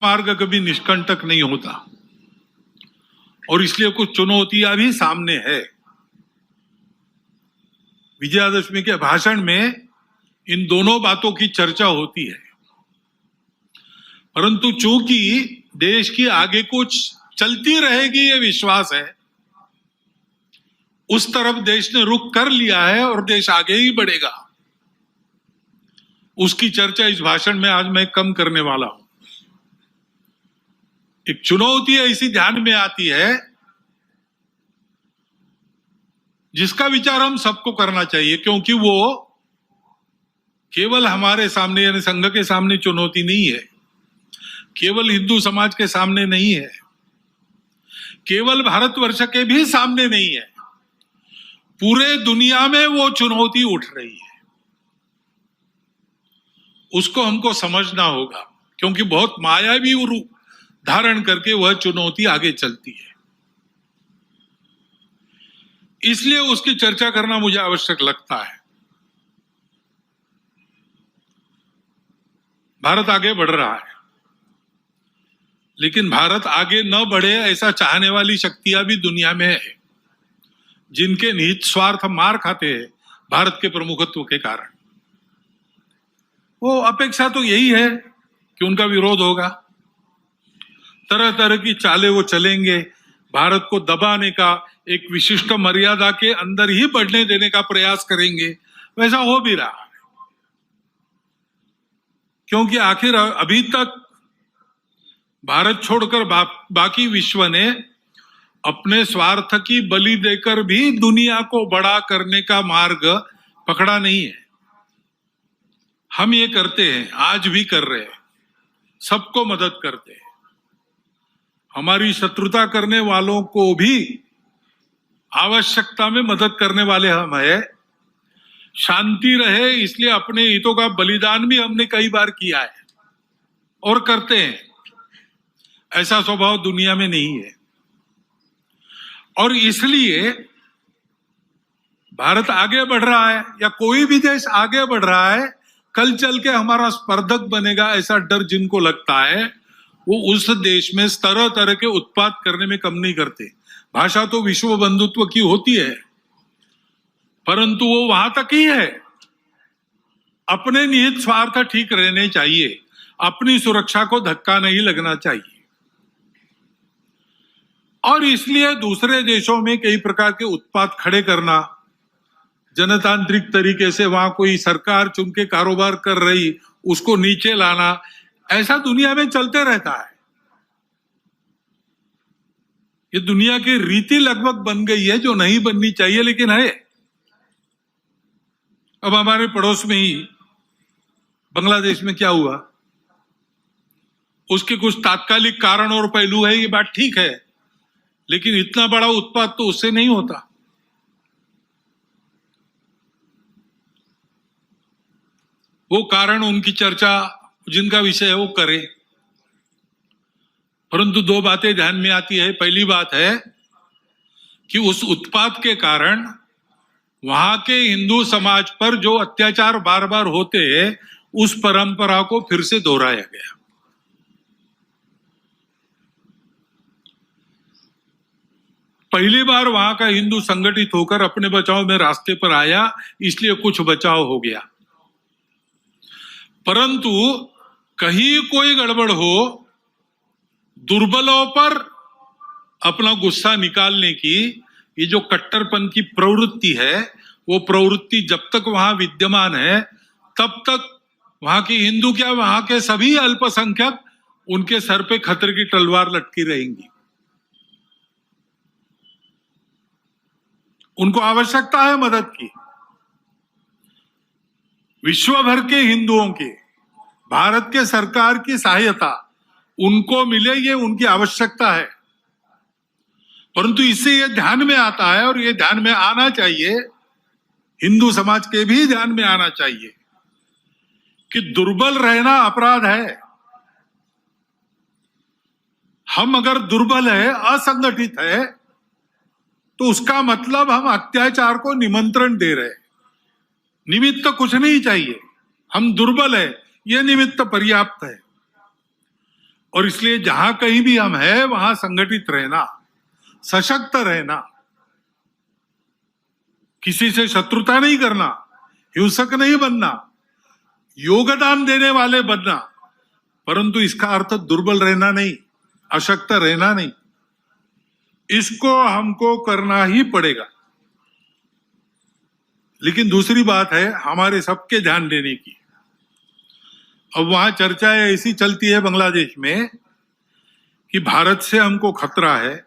मार्ग कभी निष्कंटक नहीं होता और इसलिए कुछ चुनौतियां भी सामने है। विजयादशमी के भाषण में इन दोनों बातों की चर्चा होती है, परंतु चूंकि देश की आगे कुछ चलती रहेगी ये विश्वास है, उस तरफ देश ने रुख कर लिया है और देश आगे ही बढ़ेगा। उसकी चर्चा इस भाषण में आज मैं कम करने वाला हूं। एक चुनौती ऐसी ध्यान में आती है जिसका विचार हम सबको करना चाहिए, क्योंकि वो केवल हमारे सामने यानी संघ के सामने चुनौती नहीं है, केवल हिंदू समाज के सामने नहीं है, केवल भारतवर्ष के भी सामने नहीं है, पूरे दुनिया में वो चुनौती उठ रही है। उसको हमको समझना होगा, क्योंकि बहुत मायावी रूप धारण करके वह चुनौती आगे चलती है। इसलिए उसकी चर्चा करना मुझे आवश्यक लगता है। भारत आगे बढ़ रहा है, लेकिन भारत आगे न बढ़े ऐसा चाहने वाली शक्तियां भी दुनिया में है, जिनके निहित स्वार्थ मार खाते हैं भारत के प्रमुखत्व के कारण। वो अपेक्षा तो यही है कि उनका विरोध होगा, तरह तरह की चालें वो चलेंगे, भारत को दबाने का, एक विशिष्ट मर्यादा के अंदर ही बढ़ने देने का प्रयास करेंगे। वैसा हो भी रहा है, क्योंकि आखिर अभी तक भारत छोड़कर बाकी विश्व ने अपने स्वार्थ की बलि देकर भी दुनिया को बड़ा करने का मार्ग पकड़ा नहीं है। हम ये करते हैं, आज भी कर रहे हैं, सबको मदद करते हैं। हमारी शत्रुता करने वालों को भी आवश्यकता में मदद करने वाले हम हैं। शांति रहे इसलिए अपने हितों का बलिदान भी हमने कई बार किया है और करते हैं। ऐसा स्वभाव दुनिया में नहीं है और इसलिए भारत आगे बढ़ रहा है या कोई भी देश आगे बढ़ रहा है, कल चल के हमारा स्पर्धक बनेगा ऐसा डर जिनको लगता है, वो उस देश में तरह तरह के उत्पाद करने में कम नहीं करते। भाषा तो विश्व बंधुत्व की होती है, परंतु वो वहां तक ही है। अपने निहित स्वार्थ ठीक रहने चाहिए, अपनी सुरक्षा को धक्का नहीं लगना चाहिए। और इसलिए दूसरे देशों में कई प्रकार के उत्पाद खड़े करना, जनतांत्रिक तरीके से वहां कोई सरकार चुन के कारोबार कर रही, उसको नीचे लाना, ऐसा दुनिया में चलते रहता है। ये दुनिया की रीति लगभग बन गई है, जो नहीं बननी चाहिए लेकिन है। अब हमारे पड़ोस में ही बांग्लादेश में क्या हुआ, उसके कुछ तात्कालिक कारण और पहलू है, ये बात ठीक है, लेकिन इतना बड़ा उत्पाद तो उससे नहीं होता। वो कारण, उनकी चर्चा जिनका विषय है वो करें, परंतु दो बातें ध्यान में आती है। पहली बात है कि उस उत्पाद के कारण वहां के हिंदू समाज पर जो अत्याचार बार बार होते हैं, उस परंपरा को फिर से दोहराया गया। पहली बार वहां का हिंदू संगठित होकर अपने बचाव में रास्ते पर आया, इसलिए कुछ बचाव हो गया। परंतु कहीं कोई गड़बड़ हो, दुर्बलों पर अपना गुस्सा निकालने की ये जो कट्टरपन की प्रवृत्ति है, वो प्रवृत्ति जब तक वहां विद्यमान है, तब तक वहां के हिंदू क्या, वहां के सभी अल्पसंख्यक, उनके सर पे खतरे की तलवार लटकी रहेंगी। उनको आवश्यकता है मदद की। विश्व भर के हिंदुओं की, भारत के सरकार की सहायता उनको मिले, ये उनकी आवश्यकता है। परंतु इससे ये ध्यान में आता है, और ये ध्यान में आना चाहिए, हिंदू समाज के भी ध्यान में आना चाहिए कि दुर्बल रहना अपराध है। हम अगर दुर्बल है, असंगठित है, तो उसका मतलब हम अत्याचार को निमंत्रण दे रहे हैं। निमित्त कुछ नहीं चाहिए, हम दुर्बल है, यह निमित्त पर्याप्त है। और इसलिए जहां कहीं भी हम हैं वहां संगठित रहना, सशक्त रहना, किसी से शत्रुता नहीं करना, हिंसक नहीं बनना, योगदान देने वाले बनना, परंतु इसका अर्थ दुर्बल रहना नहीं, अशक्त रहना नहीं। इसको हमको करना ही पड़ेगा। लेकिन दूसरी बात है हमारे सबके ध्यान देने की। अब वहां चर्चाएं ऐसी चलती है बांग्लादेश में कि भारत से हमको खतरा है,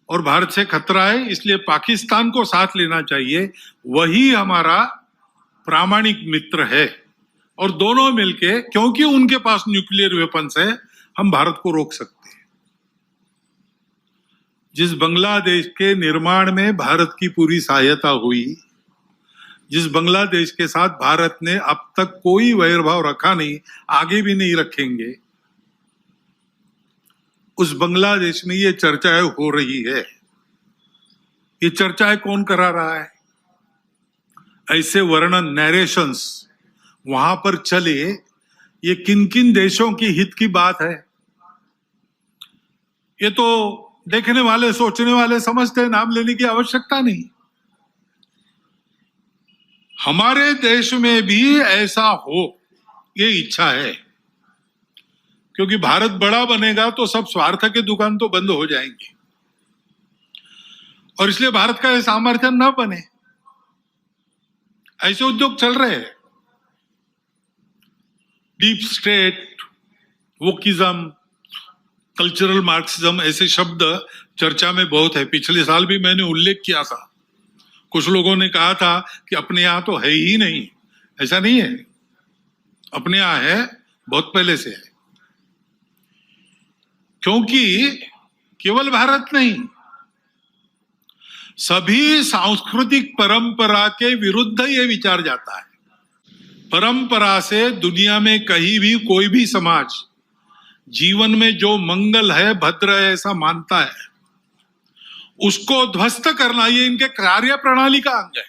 और भारत से खतरा है इसलिए पाकिस्तान को साथ लेना चाहिए, वही हमारा प्रामाणिक मित्र है, और दोनों मिलके, क्योंकि उनके पास न्यूक्लियर वेपन्स है, हम भारत को रोक सकते हैं। जिस बांग्लादेश के निर्माण में भारत की पूरी सहायता हुई, जिस बांग्लादेश के साथ भारत ने अब तक कोई वैरभाव रखा नहीं, आगे भी नहीं रखेंगे, उस बांग्लादेश में ये चर्चाएं हो रही है। ये चर्चाएं कौन करा रहा है? ऐसे वर्णन, नैरेशंस वहां पर चले, ये किन किन देशों की हित की बात है? ये तो देखने वाले, सोचने वाले समझते हैं, नाम लेने की आवश्यकता नहीं। हमारे देश में भी ऐसा हो, ये इच्छा है, क्योंकि भारत बड़ा बनेगा तो सब स्वार्थ के दुकान तो बंद हो जाएंगे, और इसलिए भारत का ये सामर्थ्य न बने। ऐसे उद्योग चल रहे हैं। Deep state, wokeism, cultural Marxism, ऐसे शब्द चर्चा में बहुत है। पिछले साल भी मैंने उल्लेख किया था। कुछ लोगों ने कहा था कि अपने यहां तो है ही नहीं। ऐसा नहीं है, अपने यहां है, बहुत पहले से है। क्योंकि केवल भारत नहीं, सभी सांस्कृतिक परंपरा के विरुद्ध ये विचार जाता है। परंपरा से दुनिया में कहीं भी कोई भी समाज जीवन में जो मंगल है, भद्र है, ऐसा मानता है, उसको ध्वस्त करना ये इनके कार्य प्रणाली का अंग है।